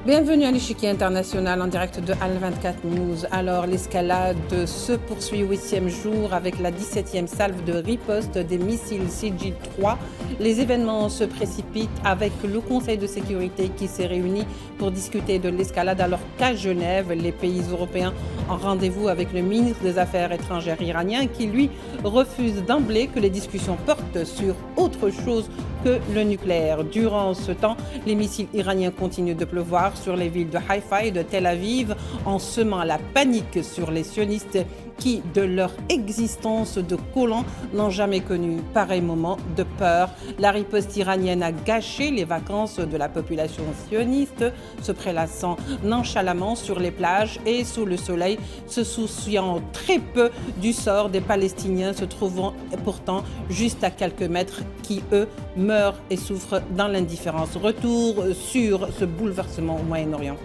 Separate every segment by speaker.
Speaker 1: Bienvenue à l'échiquier international en direct de Al24 News. Alors, l'escalade se poursuit au 8e jour avec la 17e salve de riposte des missiles CJ-3. Les événements se précipitent avec le Conseil de sécurité qui s'est réuni pour discuter de l'escalade alors qu'à Genève, les pays européens ont rendez-vous avec le ministre des Affaires étrangères iranien qui, lui, refuse d'emblée que les discussions portent sur autre chose que le nucléaire. Durant ce temps, les missiles iraniens continuent de pleuvoir sur les villes de Haïfa et de Tel Aviv en semant la panique sur les sionistes qui, de leur existence de colons, n'ont jamais connu pareil moment de peur. La riposte iranienne a gâché les vacances de la population sioniste, se prélassant nonchalamment sur les plages et sous le soleil, se souciant très peu du sort des Palestiniens se trouvant pourtant juste à quelques mètres qui, eux, meurent et souffrent dans l'indifférence. Retour sur ce bouleversement au Moyen-Orient.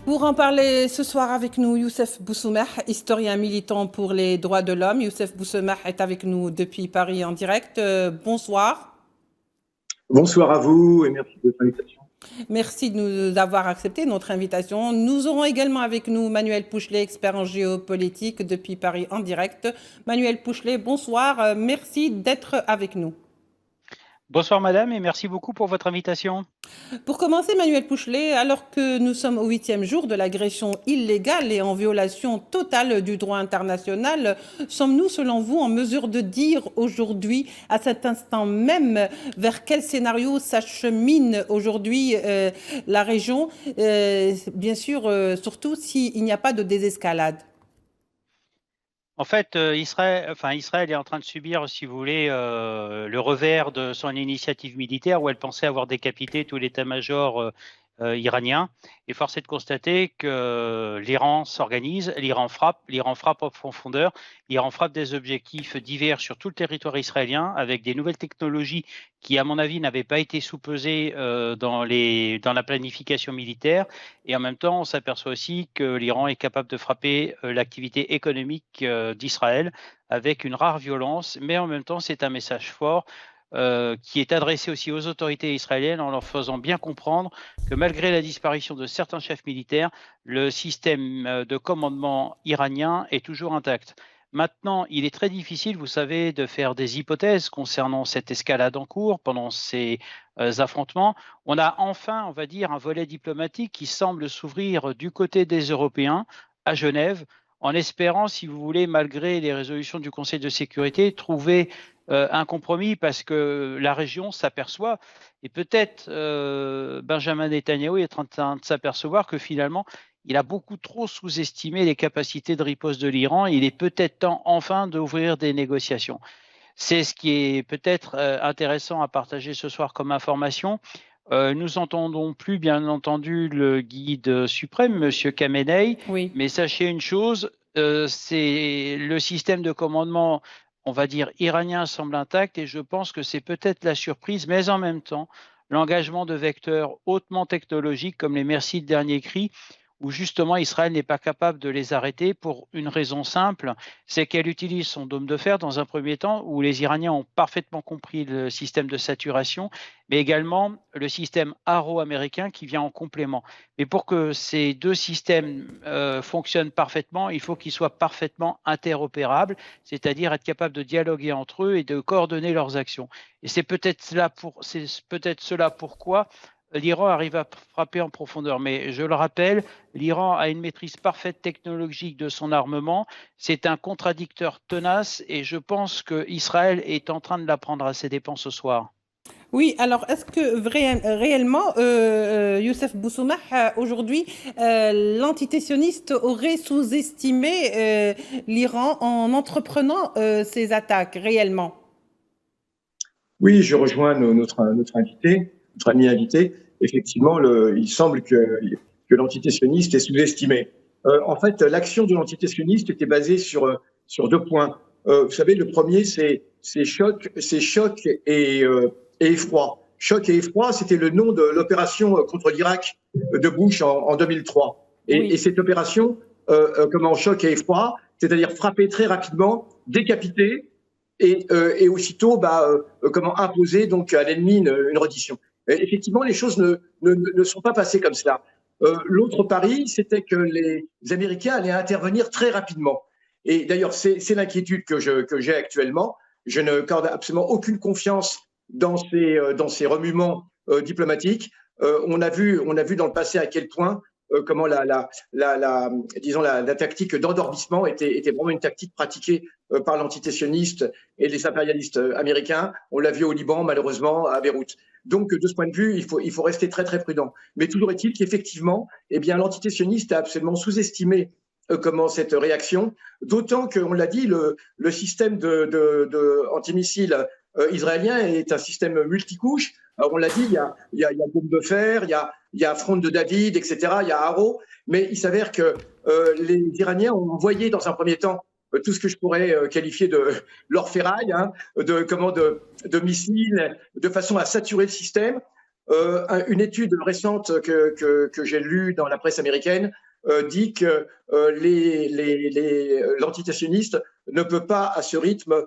Speaker 1: Pour en parler ce soir avec nous, Youssef Boussoumeh, historien militant pour les droits de l'homme. Youssef Boussoumeh est avec nous depuis Paris en direct. Bonsoir.
Speaker 2: Bonsoir à vous et merci de votre invitation.
Speaker 1: Merci de nous avoir accepté notre invitation. Nous aurons également avec nous Manuel Pouchelet, expert en géopolitique depuis Paris en direct. Manuel Pouchelet, bonsoir. Merci d'être avec nous.
Speaker 3: Bonsoir madame et merci beaucoup pour votre invitation.
Speaker 1: Pour commencer, Manuel Pouchelet, alors que nous sommes au 8e jour de l'agression illégale et en violation totale du droit international, sommes-nous, selon vous, en mesure de dire aujourd'hui, à cet instant même, vers quel scénario s'achemine aujourd'hui la région, bien sûr, surtout s'il n'y a pas de désescalade?
Speaker 3: En fait, Israël est en train de subir, si vous voulez, le revers de son initiative militaire où elle pensait avoir décapité tout l'état-major iranien. Et force est de constater que l'Iran s'organise, l'Iran frappe en profondeur, l'Iran frappe des objectifs divers sur tout le territoire israélien avec des nouvelles technologies qui, à mon avis, n'avaient pas été sous-pesées dans la planification militaire. Et en même temps, on s'aperçoit aussi que l'Iran est capable de frapper l'activité économique d'Israël avec une rare violence, mais en même temps, c'est un message fort qui est adressé aussi aux autorités israéliennes en leur faisant bien comprendre que malgré la disparition de certains chefs militaires, le système de commandement iranien est toujours intact. Maintenant, il est très difficile, vous savez, de faire des hypothèses concernant cette escalade en cours pendant ces affrontements. On a enfin, on va dire, un volet diplomatique qui semble s'ouvrir du côté des Européens à Genève, en espérant, si vous voulez, malgré les résolutions du Conseil de sécurité, trouver un compromis parce que la région s'aperçoit, et peut-être Benjamin Netanyahou est en train de s'apercevoir que finalement, il a beaucoup trop sous-estimé les capacités de riposte de l'Iran. Il est peut-être temps enfin d'ouvrir des négociations. C'est ce qui est peut-être intéressant à partager ce soir comme information. Nous entendons plus, bien entendu, le guide suprême, M. Khamenei,
Speaker 1: Oui.
Speaker 3: Mais sachez une chose, c'est le système de commandement, on va dire, iranien semble intact et je pense que c'est peut-être la surprise, mais en même temps, l'engagement de vecteurs hautement technologiques comme les Mercy de dernier cri, où justement Israël n'est pas capable de les arrêter pour une raison simple, c'est qu'elle utilise son dôme de fer dans un premier temps où les Iraniens ont parfaitement compris le système de saturation, mais également le système Arrow américain qui vient en complément. Mais pour que ces deux systèmes fonctionnent parfaitement, il faut qu'ils soient parfaitement interopérables, c'est-à-dire être capables de dialoguer entre eux et de coordonner leurs actions. Et c'est peut-être cela pourquoi l'Iran arrive à frapper en profondeur. Mais je le rappelle, l'Iran a une maîtrise parfaite technologique de son armement. C'est un contradicteur tenace et je pense qu'Israël est en train de l'apprendre à ses dépens ce soir.
Speaker 1: Oui, alors est-ce que réellement, Youssef Boussoumeh, aujourd'hui, l'entité sioniste aurait sous-estimé l'Iran en entreprenant ces attaques, réellement?
Speaker 2: Oui, je rejoins notre ami invité. Effectivement, il semble que l'entité sioniste est sous-estimée. En fait, l'action de l'entité sioniste était basée sur deux points. Vous savez, le premier, c'est choc et effroi. Choc et effroi, c'était le nom de l'opération contre l'Irak de Bush en 2003. Et cette opération, comment choc et effroi, c'est-à-dire frapper très rapidement, décapiter, et aussitôt comment imposer donc à l'ennemi une reddition. Et effectivement, les choses ne sont pas passées comme cela. L'autre pari, c'était que les Américains allaient intervenir très rapidement. Et d'ailleurs, c'est l'inquiétude que j'ai actuellement. Je ne accorde absolument aucune confiance dans ces remuements diplomatiques. On a vu dans le passé à quel point comment disons la tactique d'endormissement était vraiment une tactique pratiquée par l'entité sioniste et les impérialistes américains. On l'a vu au Liban, malheureusement, à Beyrouth. Donc, de ce point de vue, il faut rester très, très prudent. Mais toujours est-il qu'effectivement, eh bien, l'entité sioniste a absolument sous-estimé comment cette réaction, d'autant qu'on l'a dit, le système de antimissiles israélien est un système multicouche. Alors, on l'a dit, il y a Bombe de fer, il y a Fronde de David, etc., il y a Arrow, mais il s'avère que les Iraniens ont envoyé dans un premier temps tout ce que je pourrais qualifier de leur ferraille, hein, de missiles, de façon à saturer le système. Une étude récente que j'ai lue dans la presse américaine dit que l'entité sioniste ne peut pas, à ce rythme,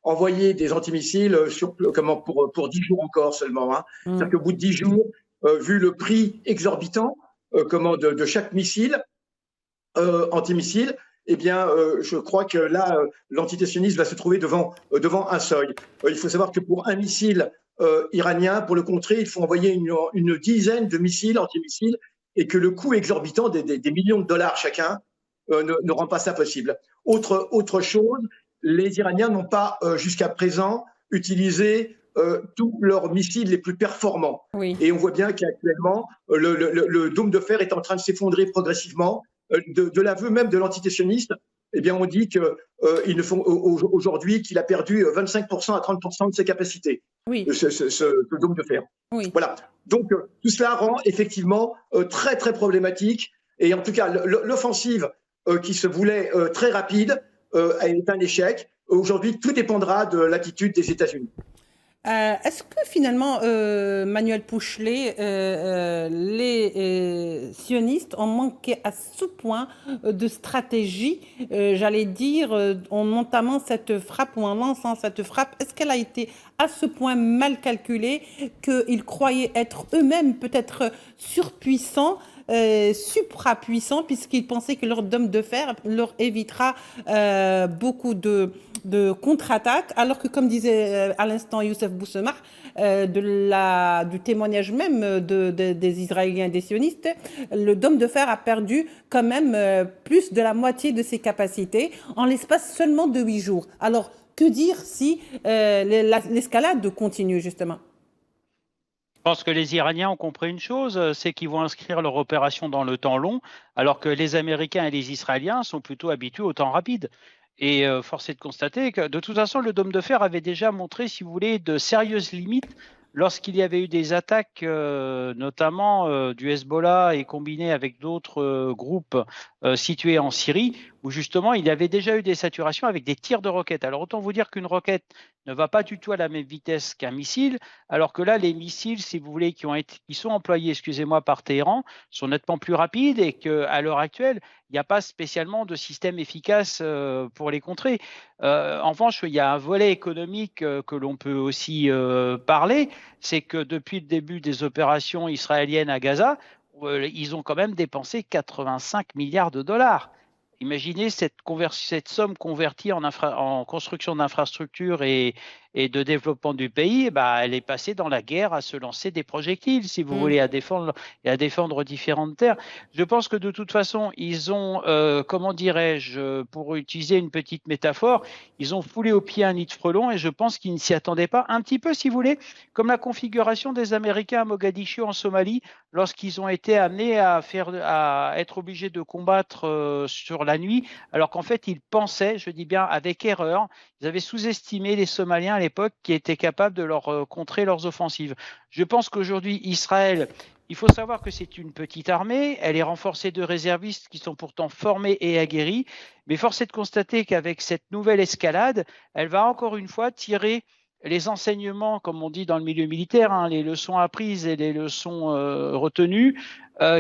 Speaker 2: envoyer des antimissiles pour 10 jours encore seulement. Hein. C'est-à-dire qu'au bout de 10 jours, vu le prix exorbitant de chaque missile antimissile, eh bien, je crois que là, l'entité sioniste va se trouver devant un seuil. Il faut savoir que pour un missile iranien, pour le contrer, il faut envoyer une dizaine de missiles antimissiles et que le coût exorbitant des millions de dollars chacun ne rend pas ça possible. Autre chose, les Iraniens n'ont pas jusqu'à présent utilisé tous leurs missiles les plus performants. Oui. Et on voit bien qu'actuellement, le dôme de fer est en train de s'effondrer progressivement. De l'aveu même de l'entité sioniste, eh bien, on dit aujourd'hui qu'il a perdu 25% à 30% de ses capacités, oui. ce dôme de fer. Oui. Voilà. Donc, tout cela rend effectivement très, très problématique. Et en tout cas, l'offensive qui se voulait très rapide est un échec. Aujourd'hui, tout dépendra de l'attitude des États-Unis.
Speaker 1: Est-ce que finalement, Manuel Pouchelet, les sionistes ont manqué à ce point de stratégie, j'allais dire, en entamant cette frappe ou en lançant cette frappe? Est-ce qu'elle a été à ce point mal calculée qu'ils croyaient être eux-mêmes peut-être surpuissants, suprapuissants, puisqu'ils pensaient que leur dôme de fer leur évitera beaucoup de contre-attaque, alors que, comme disait à l'instant Youssef Boussemar, du témoignage même des Israéliens et des sionistes, le dôme de fer a perdu quand même plus de la moitié de ses capacités en l'espace seulement de 8 jours. Alors, que dire si l'escalade continue, justement?
Speaker 3: Je pense que les Iraniens ont compris une chose, c'est qu'ils vont inscrire leur opération dans le temps long, alors que les Américains et les Israéliens sont plutôt habitués au temps rapide. Et force est de constater que, de toute façon, le dôme de fer avait déjà montré, si vous voulez, de sérieuses limites lorsqu'il y avait eu des attaques, notamment du Hezbollah et combinées avec d'autres groupes situés en Syrie, où justement il y avait déjà eu des saturations avec des tirs de roquettes. Alors autant vous dire qu'une roquette ne va pas du tout à la même vitesse qu'un missile, alors que là les missiles, si vous voulez, qui sont employés, excusez-moi, par Téhéran, sont nettement plus rapides et qu'à l'heure actuelle, il n'y a pas spécialement de système efficace pour les contrer. En revanche, il y a un volet économique que l'on peut aussi parler, c'est que depuis le début des opérations israéliennes à Gaza, ils ont quand même dépensé 85 milliards de dollars. Imaginez cette somme convertie en construction d'infrastructures et de développement du pays, elle est passée dans la guerre à se lancer des projectiles, si vous voulez, à défendre différentes terres. Je pense que de toute façon, ils ont, comment dirais-je, pour utiliser une petite métaphore, ils ont foulé au pied un nid de frelons et je pense qu'ils ne s'y attendaient pas. Un petit peu, si vous voulez, comme la configuration des Américains à Mogadiscio en Somalie, lorsqu'ils ont été amenés à être obligés de combattre sur la nuit, alors qu'en fait, ils pensaient, je dis bien avec erreur, ils avaient sous-estimé les Somaliens à l'époque qui étaient capables de leur contrer leurs offensives. Je pense qu'aujourd'hui, Israël, il faut savoir que c'est une petite armée, elle est renforcée de réservistes qui sont pourtant formés et aguerris, mais force est de constater qu'avec cette nouvelle escalade, elle va encore une fois tirer les enseignements, comme on dit dans le milieu militaire, les leçons apprises et les leçons retenues,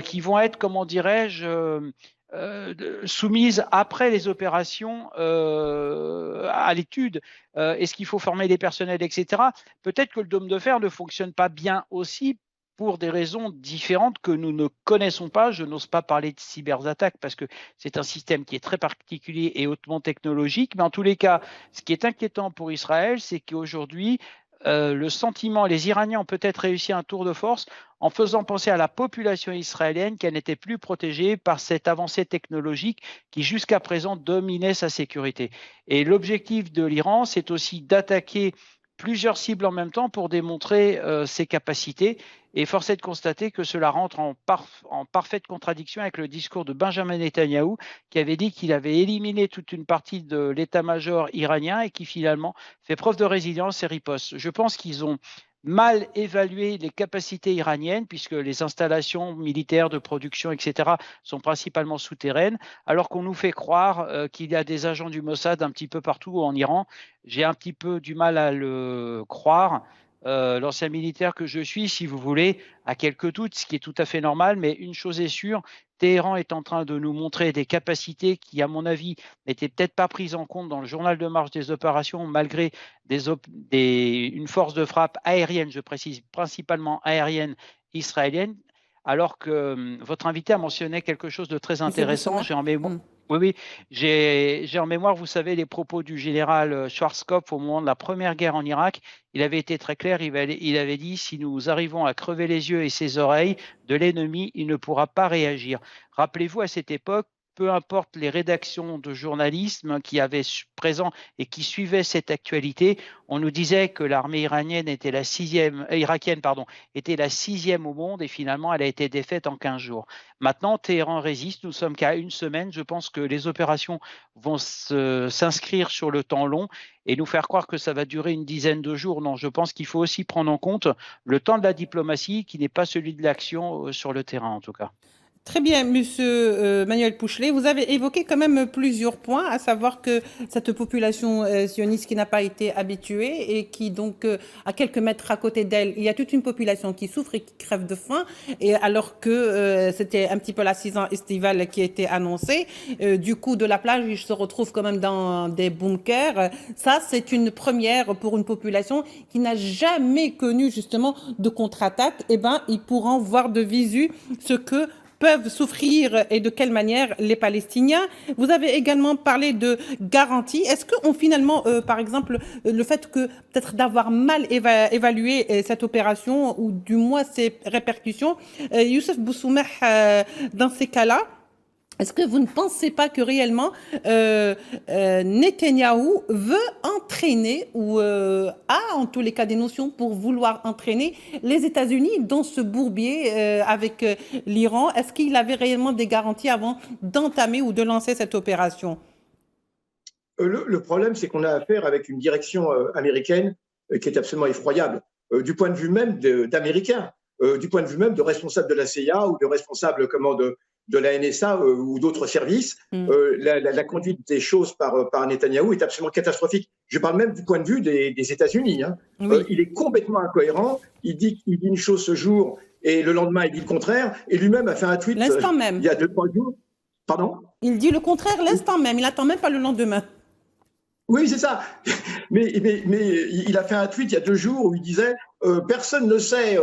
Speaker 3: qui vont être, comment dirais-je, soumises après les opérations à l'étude. Est-ce qu'il faut former les personnels, etc. Peut-être que le dôme de fer ne fonctionne pas bien aussi pour des raisons différentes que nous ne connaissons pas. Je n'ose pas parler de cyberattaques parce que c'est un système qui est très particulier et hautement technologique. Mais en tous les cas, ce qui est inquiétant pour Israël, c'est qu'aujourd'hui, le sentiment, les Iraniens ont peut-être réussi un tour de force en faisant penser à la population israélienne qu'elle n'était plus protégée par cette avancée technologique qui jusqu'à présent dominait sa sécurité. Et l'objectif de l'Iran, c'est aussi d'attaquer plusieurs cibles en même temps pour démontrer ses capacités. Et force est de constater que cela rentre en parfaite contradiction avec le discours de Benjamin Netanyahou, qui avait dit qu'il avait éliminé toute une partie de l'état-major iranien et qui finalement fait preuve de résilience et riposte. Je pense qu'ils ont mal évalué les capacités iraniennes, puisque les installations militaires de production, etc., sont principalement souterraines, alors qu'on nous fait croire qu'il y a des agents du Mossad un petit peu partout en Iran. J'ai un petit peu du mal à le croire. L'ancien militaire que je suis, si vous voulez, a quelques doutes, ce qui est tout à fait normal, mais une chose est sûre, Téhéran est en train de nous montrer des capacités qui, à mon avis, n'étaient peut-être pas prises en compte dans le journal de marche des opérations, malgré une force de frappe aérienne, je précise, principalement aérienne israélienne, alors que votre invité a mentionné quelque chose de très intéressant. J'ai en mémoire. Oui, j'ai en mémoire, vous savez, les propos du général Schwarzkopf au moment de la première guerre en Irak. Il avait été très clair, il avait dit « Si nous arrivons à crever les yeux et ses oreilles de l'ennemi, il ne pourra pas réagir ». Rappelez-vous, à cette époque, peu importe les rédactions de journalisme qui avaient présent et qui suivaient cette actualité, on nous disait que l'armée iranienne était irakienne était la 6e au monde et finalement elle a été défaite en 15 jours. Maintenant, Téhéran résiste, nous sommes qu'à une semaine. Je pense que les opérations vont s'inscrire sur le temps long et nous faire croire que ça va durer une dizaine de jours. Non, je pense qu'il faut aussi prendre en compte le temps de la diplomatie qui n'est pas celui de l'action sur le terrain en tout cas.
Speaker 1: Très bien, monsieur Manuel Pouchelet. Vous avez évoqué quand même plusieurs points, à savoir que cette population sioniste qui n'a pas été habituée et qui donc, à quelques mètres à côté d'elle, il y a toute une population qui souffre et qui crève de faim, et alors que c'était un petit peu la saison estivale qui était annoncée, du coup de la plage, ils se retrouvent quand même dans des bunkers. Ça, c'est une première pour une population qui n'a jamais connu justement de contre-attaque. Eh ben, ils pourront voir de visu ce que peuvent souffrir et de quelle manière les Palestiniens. Vous avez également parlé de garantie. Est-ce qu'on finalement, par exemple, le fait que peut-être d'avoir mal évalué cette opération ou du moins ses répercussions, Youssef Boussoumeh, dans ces cas-là, est-ce que vous ne pensez pas que réellement Netanyahou veut entraîner ou a en tous les cas des notions pour vouloir entraîner les États-Unis dans ce bourbier avec l'Iran? Est-ce qu'il avait réellement des garanties avant d'entamer ou de lancer cette opération?
Speaker 2: Le problème, c'est qu'on a affaire avec une direction américaine qui est absolument effroyable, du point de vue même d'Américains, du point de vue même de responsables de la CIA ou de responsables de la NSA ou d'autres services. La conduite des choses par Netanyahou est absolument catastrophique. Je parle même du point de vue des États-Unis. Hein. Oui. Il est complètement incohérent. Il dit une chose ce jour et le lendemain, il dit le contraire. Et lui-même a fait un tweet
Speaker 1: même.
Speaker 2: Il y a 2-3 jours. Pardon ?
Speaker 1: Il dit le contraire l'instant même. Il n'attend même pas le lendemain.
Speaker 2: Oui, c'est ça. Mais il a fait un tweet il y a 2 jours où il disait personne ne sait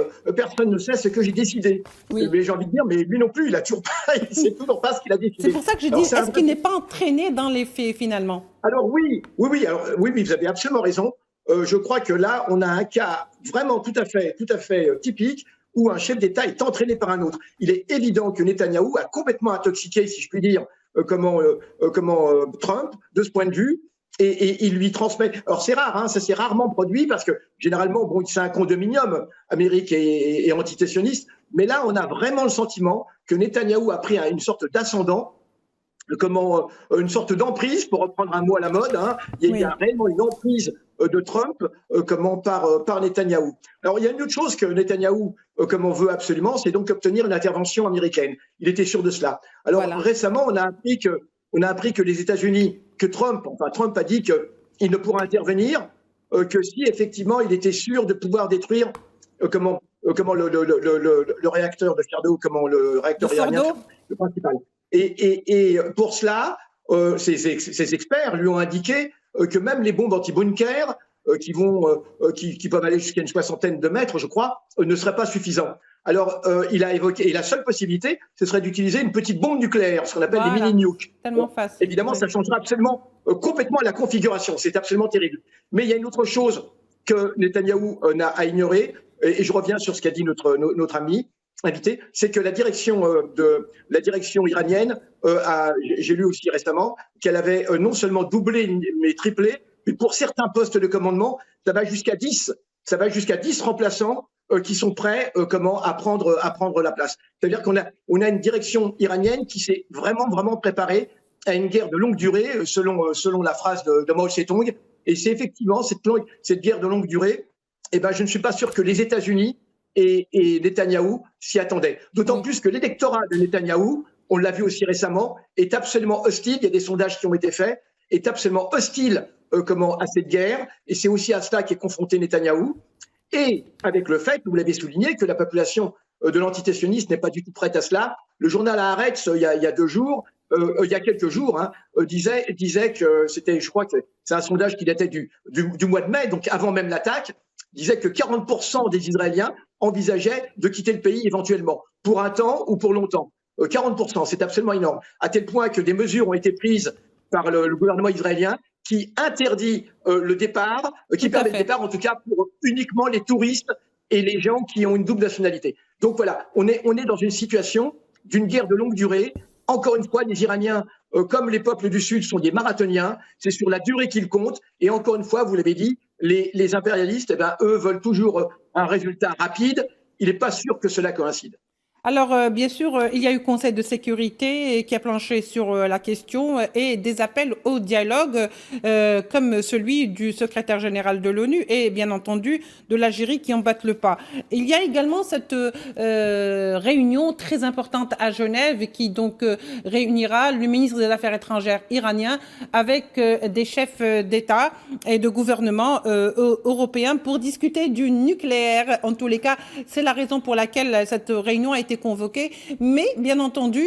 Speaker 2: ce que j'ai décidé. Oui. Mais j'ai envie de dire, mais lui non plus, il a toujours pas, il sait toujours pas ce qu'il a décidé.
Speaker 1: C'est pour ça que je dis, est-ce qu'il n'est pas entraîné dans les faits finalement?
Speaker 2: Alors oui, vous avez absolument raison. Je crois que là, on a un cas vraiment tout à fait typique où un chef d'État est entraîné par un autre. Il est évident que Netanyahou a complètement intoxiqué, si je puis dire, Trump de ce point de vue. Et il lui transmet. Alors c'est rare, hein, ça s'est rarement produit parce que généralement, bon, c'est un condominium, Amérique et antitétionniste. Mais là, on a vraiment le sentiment que Netanyahou a pris une sorte d'ascendant, une sorte d'emprise, pour reprendre un mot à la mode. Hein. Il y a réellement une emprise de Trump, par Netanyahou. Alors il y a une autre chose que Netanyahou, veut absolument, c'est donc obtenir une intervention américaine. Il était sûr de cela. Alors récemment, on a appris que les États-Unis, que Trump a dit qu'il ne pourra intervenir que si effectivement il était sûr de pouvoir détruire le réacteur de Fordo, le réacteur iranien, le principal. Et pour cela, ces experts lui ont indiqué que même les bombes anti-bunker, qui peuvent aller jusqu'à une soixantaine de mètres, je crois, ne seraient pas suffisants. Alors, il a évoqué, et la seule possibilité, ce serait d'utiliser une petite bombe nucléaire, ce qu'on appelle des mini-nukes.
Speaker 1: Tellement facile.
Speaker 2: Évidemment, ça changera absolument, complètement la configuration. C'est absolument terrible. Mais il y a une autre chose que Netanyahou a ignorée, et je reviens sur ce qu'a dit notre ami invité, c'est que la direction iranienne j'ai lu aussi récemment qu'elle avait non seulement doublé mais triplé, mais pour certains postes de commandement, ça va jusqu'à 10 remplaçants qui sont prêts à prendre la place. C'est-à-dire qu'on a une direction iranienne qui s'est vraiment préparée à une guerre de longue durée, selon la phrase de Mao Tse-tung. Et c'est effectivement cette guerre de longue durée. Je ne suis pas sûr que les États-Unis et Netanyahou s'y attendaient. D'autant plus que l'électorat de Netanyahou, on l'a vu aussi récemment, est absolument hostile. Il y a des sondages qui ont été faits, est absolument hostile à cette guerre. Et c'est aussi à cela qu'est confronté Netanyahou. Et avec le fait, vous l'avez souligné, que la population de l'entité sioniste n'est pas du tout prête à cela. Le journal Haaretz, il y a quelques jours, disait que c'était, je crois que c'est un sondage qui datait du mois de mai, donc avant même l'attaque, disait que 40% des Israéliens envisageaient de quitter le pays éventuellement, pour un temps ou pour longtemps. 40%, c'est absolument énorme. À tel point que des mesures ont été prises par le gouvernement israélien qui interdit le départ, qui permet le départ en tout cas pour uniquement les touristes et les gens qui ont une double nationalité. Donc voilà, on est dans une situation d'une guerre de longue durée. Encore une fois, les Iraniens, comme les peuples du Sud, sont des marathoniens. C'est sur la durée qu'ils comptent. Et encore une fois, vous l'avez dit, les impérialistes, eux, veulent toujours un résultat rapide. Il n'est pas sûr que cela coïncide.
Speaker 1: Alors, bien sûr, il y a eu Conseil de sécurité qui a planché sur la question et des appels au dialogue comme celui du secrétaire général de l'ONU et bien entendu de l'Algérie qui en battent le pas. Il y a également cette réunion très importante à Genève qui donc réunira le ministre des Affaires étrangères iranien avec des chefs d'État et de gouvernement européens pour discuter du nucléaire. En tous les cas, c'est la raison pour laquelle cette réunion a été convoqués. Mais, bien entendu,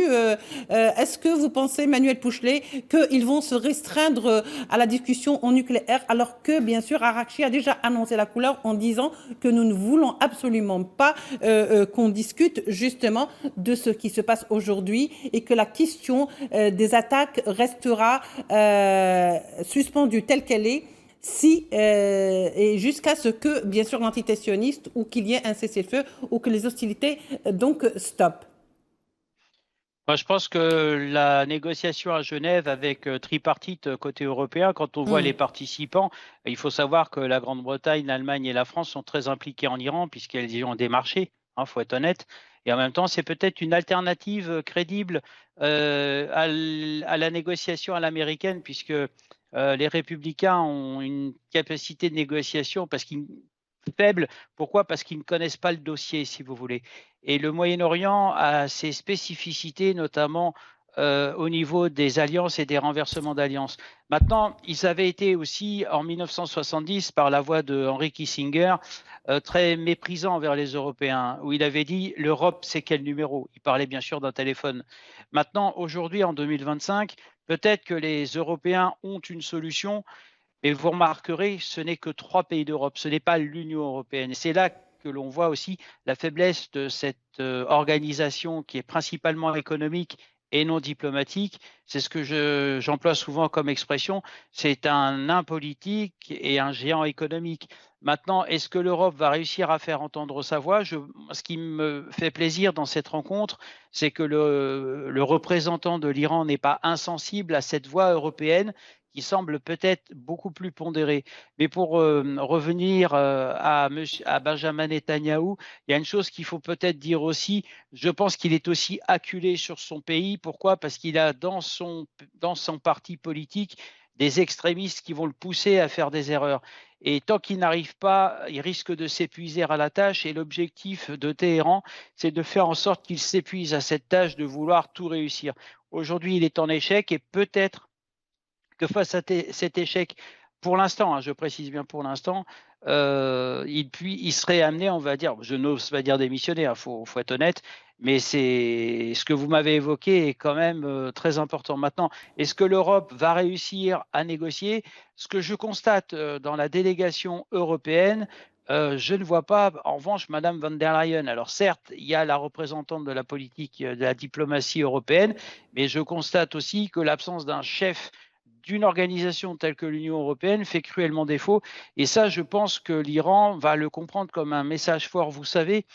Speaker 1: est-ce que vous pensez, Manuel Pouchelet, qu'ils vont se restreindre à la discussion au nucléaire alors que, bien sûr, Araghchi a déjà annoncé la couleur en disant que nous ne voulons absolument pas qu'on discute justement de ce qui se passe aujourd'hui et que la question des attaques restera suspendue telle qu'elle est et jusqu'à ce que, bien sûr, l'entité sioniste ou qu'il y ait un cessez-le-feu ou que les hostilités donc stoppent.
Speaker 3: Moi, je pense que la négociation à Genève avec tripartite côté européen, quand on voit les participants, il faut savoir que la Grande-Bretagne, l'Allemagne et la France sont très impliquées en Iran puisqu'elles y ont des marchés, faut être honnête. Et en même temps, c'est peut-être une alternative crédible à la négociation à l'américaine puisque les républicains ont une capacité de négociation faible. Pourquoi? Parce qu'ils ne connaissent pas le dossier, si vous voulez. Et le Moyen-Orient a ses spécificités, notamment au niveau des alliances et des renversements d'alliances. Maintenant, ils avaient été aussi, en 1970, par la voix de Henry Kissinger, très méprisants envers les Européens, où il avait dit « l'Europe, c'est quel numéro ?» Il parlait bien sûr d'un téléphone. Maintenant, aujourd'hui, en 2025, peut-être que les Européens ont une solution, mais vous remarquerez, ce n'est que 3 pays d'Europe, ce n'est pas l'Union européenne. Et c'est là que l'on voit aussi la faiblesse de cette organisation qui est principalement économique et non diplomatique. C'est ce que j'emploie souvent comme expression, c'est un nain politique et un géant économique. Maintenant, est-ce que l'Europe va réussir à faire entendre sa voix? Ce qui me fait plaisir dans cette rencontre, c'est que le représentant de l'Iran n'est pas insensible à cette voix européenne qui semble peut-être beaucoup plus pondérée. Mais pour revenir à Benjamin Netanyahou, il y a une chose qu'il faut peut-être dire aussi, je pense qu'il est aussi acculé sur son pays. Pourquoi? Parce qu'il a dans son parti politique des extrémistes qui vont le pousser à faire des erreurs. Et tant qu'il n'arrive pas, il risque de s'épuiser à la tâche. Et l'objectif de Téhéran, c'est de faire en sorte qu'il s'épuise à cette tâche de vouloir tout réussir. Aujourd'hui, il est en échec et peut-être que face à cet échec, pour l'instant, je précise bien pour l'instant, il serait amené, on va dire, je n'ose pas dire démissionner, il faut être honnête, mais c'est ce que vous m'avez évoqué est quand même très important. Maintenant, est-ce que l'Europe va réussir à négocier? Ce que je constate dans la délégation européenne, je ne vois pas, en revanche, Madame von der Leyen. Alors certes, il y a la représentante de la politique, de la diplomatie européenne, mais je constate aussi que l'absence d'un chef d'une organisation telle que l'Union européenne fait cruellement défaut. Et ça, je pense que l'Iran va le comprendre comme un message fort. Vous savez,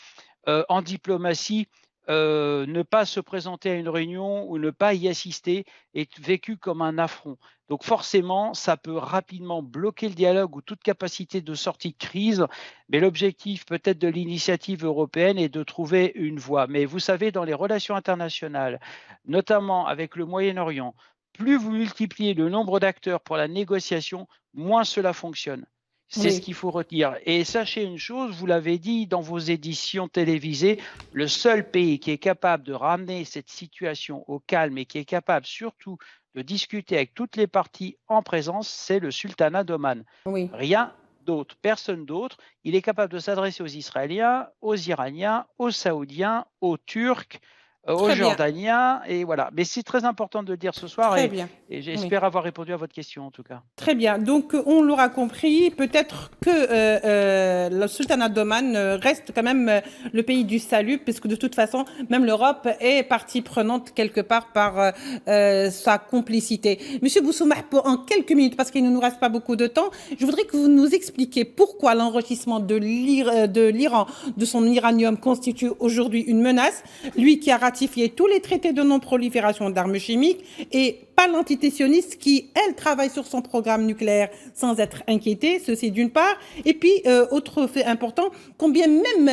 Speaker 3: en diplomatie, ne pas se présenter à une réunion ou ne pas y assister est vécu comme un affront. Donc forcément, ça peut rapidement bloquer le dialogue ou toute capacité de sortie de crise. Mais l'objectif peut-être de l'initiative européenne est de trouver une voie. Mais vous savez, dans les relations internationales, notamment avec le Moyen-Orient, plus vous multipliez le nombre d'acteurs pour la négociation, moins cela fonctionne. C'est ce
Speaker 1: Oui,
Speaker 3: qu'il faut retenir. Et sachez une chose, vous l'avez dit dans vos éditions télévisées, le seul pays qui est capable de ramener cette situation au calme et qui est capable surtout de discuter avec toutes les parties en présence, c'est le sultanat d'Oman.
Speaker 1: oui.
Speaker 3: Rien d'autre, personne d'autre. Il est capable de s'adresser aux Israéliens, aux Iraniens, aux Saoudiens, aux Turcs, aux
Speaker 1: Très bien,
Speaker 3: Jordaniens, et voilà. Mais c'est très important de le dire ce soir,
Speaker 1: très bien.
Speaker 3: et
Speaker 1: Oui.
Speaker 3: j'espère avoir répondu à votre question en tout cas.
Speaker 1: Très bien. Donc, on l'aura compris, peut-être que le sultanat d'Oman reste quand même le pays du salut, puisque de toute façon, même l'Europe est partie prenante quelque part par sa complicité. Monsieur Boussouma, en quelques minutes, parce qu'il ne nous reste pas beaucoup de temps, je voudrais que vous nous expliquiez pourquoi l'enrichissement de l'Iran, de son uranium, constitue aujourd'hui une menace. Lui qui a ratifié tous les traités de non-prolifération d'armes chimiques et pas l'antitissionniste qui, elle, travaille sur son programme nucléaire sans être inquiétée, ceci d'une part. Et puis, autre fait important, combien même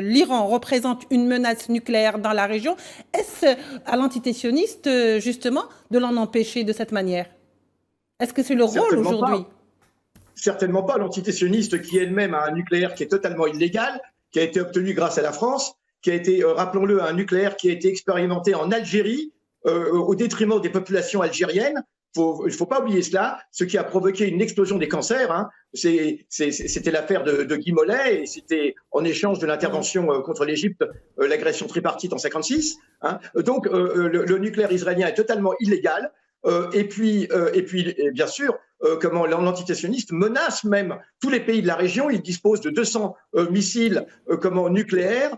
Speaker 1: l'Iran représente une menace nucléaire dans la région, est-ce à l'antitissionniste, justement, de l'en empêcher de cette manière? Est-ce que c'est le rôle
Speaker 2: Certainement
Speaker 1: aujourd'hui?
Speaker 2: pas. Certainement pas. L'antitissionniste qui elle-même a un nucléaire qui est totalement illégal, qui a été obtenu grâce à la France, qui a été, rappelons-le, un nucléaire qui a été expérimenté en Algérie, au détriment des populations algériennes. Il ne faut pas oublier cela, ce qui a provoqué une explosion des cancers. Hein. C'était l'affaire de Guy Mollet, et c'était en échange de l'intervention contre l'Égypte, l'agression tripartite en 1956. Hein. Donc le nucléaire israélien est totalement illégal. Et puis, bien sûr, comment l'antitissionniste menace même tous les pays de la région. Il dispose de 200 missiles nucléaires.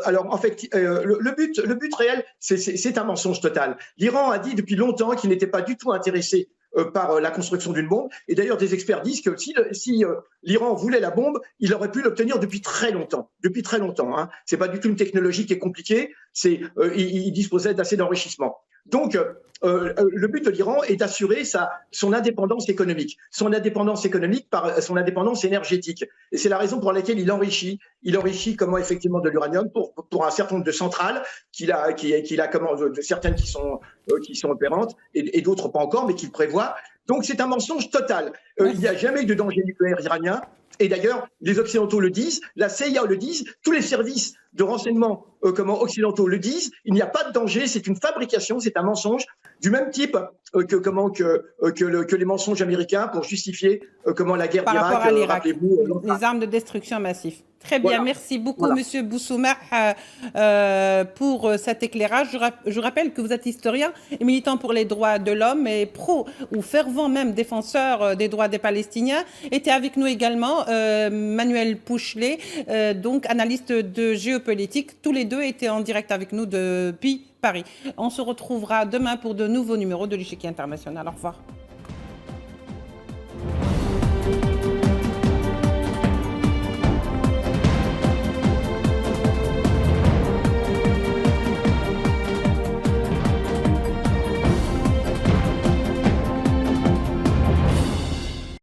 Speaker 2: Alors, en fait, le but réel, c'est un mensonge total. L'Iran a dit depuis longtemps qu'il n'était pas du tout intéressé par la construction d'une bombe. Et d'ailleurs, des experts disent que si l'Iran voulait la bombe, il aurait pu l'obtenir depuis très longtemps. Depuis très longtemps. Hein. C'est pas du tout une technologie qui est compliquée. Il disposait d'assez d'enrichissement. Donc, le but de l'Iran est d'assurer son indépendance économique. Son indépendance économique par son indépendance énergétique. Et c'est la raison pour laquelle il enrichit effectivement de l'uranium pour un certain nombre de centrales certaines qui sont opérantes et d'autres pas encore, mais qu'il prévoit. Donc c'est un mensonge total. Il n'y a jamais eu de danger nucléaire iranien. Et d'ailleurs, les Occidentaux le disent, la CIA le disent, tous les services de renseignement occidentaux le disent. Il n'y a pas de danger, c'est une fabrication, c'est un mensonge du même type que les mensonges américains pour justifier la guerre
Speaker 1: Par rapport à
Speaker 2: d'Irak.
Speaker 1: l'Irak,
Speaker 2: Rappelez-vous,
Speaker 1: les armes de destruction massive. Très bien,
Speaker 2: voilà.
Speaker 1: merci beaucoup,
Speaker 2: Voilà.
Speaker 1: Monsieur Boussouma, pour cet éclairage. Je rappelle que vous êtes historien et militant pour les droits de l'homme et pro ou fervent même défenseur des droits des Palestiniens. Était avec nous également Manuel Pouchelet, donc analyste de géopolitique. Tous les deux étaient en direct avec nous depuis Paris. On se retrouvera demain pour de nouveaux numéros de l'Échiquier International. Au revoir.